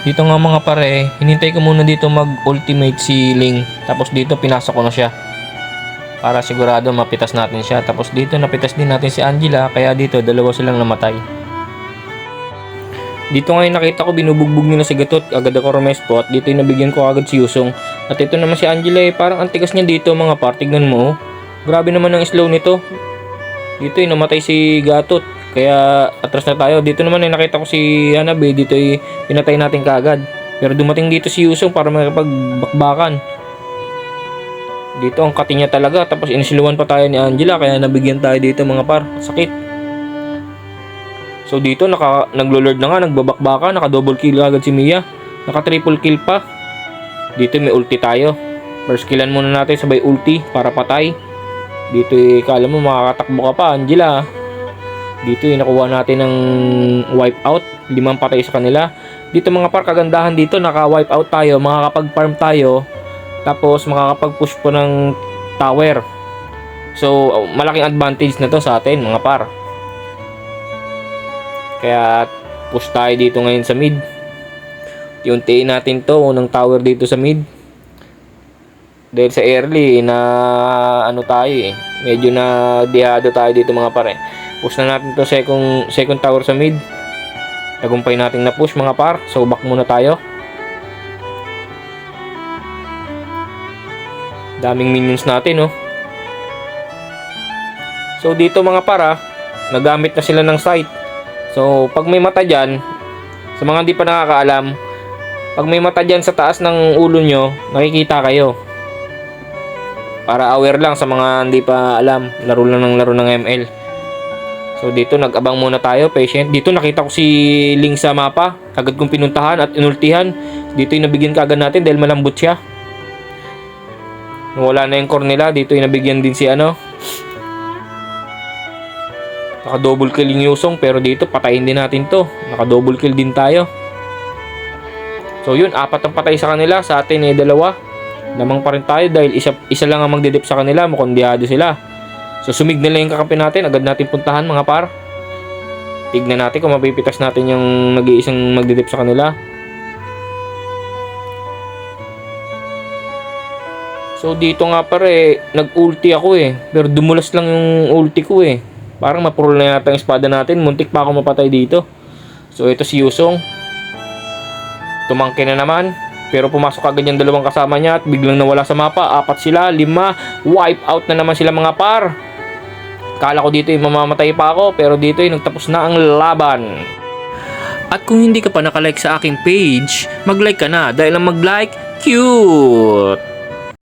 Dito nga mga pare, hinintay ko muna dito mag-ultimate si Ling. Tapos dito pinasok ko na siya. Para sigurado mapitas natin siya. Tapos dito napitas din natin si Angela. Kaya dito dalawa silang namatay. Dito ngayon nakita ko binubugbog nila si Gatot. Agad ako rumespo at dito nabigyan ko agad si Yusong. At ito naman si Angela parang antigas niya dito mga par. Tignan mo oh. Grabe naman ang slow nito. Dito namatay si Gatot. Kaya atras na tayo. Dito naman nakita ko si Hanabe. Dito pinatay natin kaagad. Pero dumating dito si Yusong para makipagbakbakan. Dito ang kati niya talaga. Tapos inisiluan pa tayo ni Angela. Kaya nabigyan tayo dito mga par. Sakit. So dito naglo-lord na nga. Nagbabakbaka. Naka double kill agad si Mia. Naka triple kill pa. Dito may ulti tayo. First killan muna natin sabay ulti para patay. Dito kala mo makakatakbo ka pa Angela. Dito nakuha natin ng wipeout. 5 patay sa kanila. Dito mga par, kagandahan dito, naka-wipeout tayo. Makakapag-farm tayo. Tapos makakapag-push po ng tower. So, malaking advantage na to sa atin mga par. Kaya push tayo dito ngayon sa mid. Untiin natin to. Unang tower dito sa mid. Dahil sa early na ano tayo medyo na dihado tayo dito mga par Push na natin to second tower sa mid. Tagumpay nating na push mga par. So back muna tayo. Daming minions natin oh. So dito mga par nagamit na sila ng sight. So pag may mata dyan, sa mga hindi pa nakakaalam, pag may mata dyan sa taas ng ulo nyo, nakikita kayo. Para aware lang sa mga hindi pa alam, laro lang ng laro ng ML. So dito nag-abang muna tayo, patient. Dito nakita ko si Ling sa mapa. Agad kong pinuntahan at inultihan. Dito nabigyan kaagad natin dahil malambot siya. Wala na yung core nila. Dito nabigyan din si ano. Naka double kill yung Yusong. Pero dito patayin din natin to. Naka double kill din tayo. So yun, 4 ang patay sa kanila. Sa atin 2. Lamang pa rin tayo dahil isa lang ang magdedip sa kanila. Mukhang dihado sila. So sumig na lang yung kakampi natin. Agad natin puntahan mga par. Tignan natin kung mapipitas natin yung nag-iisang magdidip sa kanila. So dito nga pare, nag-ulti ako pero dumulas lang yung ulti ko Parang mapurol na yata yung espada natin. Muntik pa ako mapatay dito. So ito si Yusong. Tumangkin na naman. Pero pumasok agad yung dalawang kasama niya at biglang nawala sa mapa. 4 sila, 5. Wipe out na naman sila mga par. Kala ko dito mamamatay pa ako. Pero dito nagtapos na ang laban. At kung hindi ka pa nakalike sa aking page, mag-like ka na. Dahil ang mag-like, cute!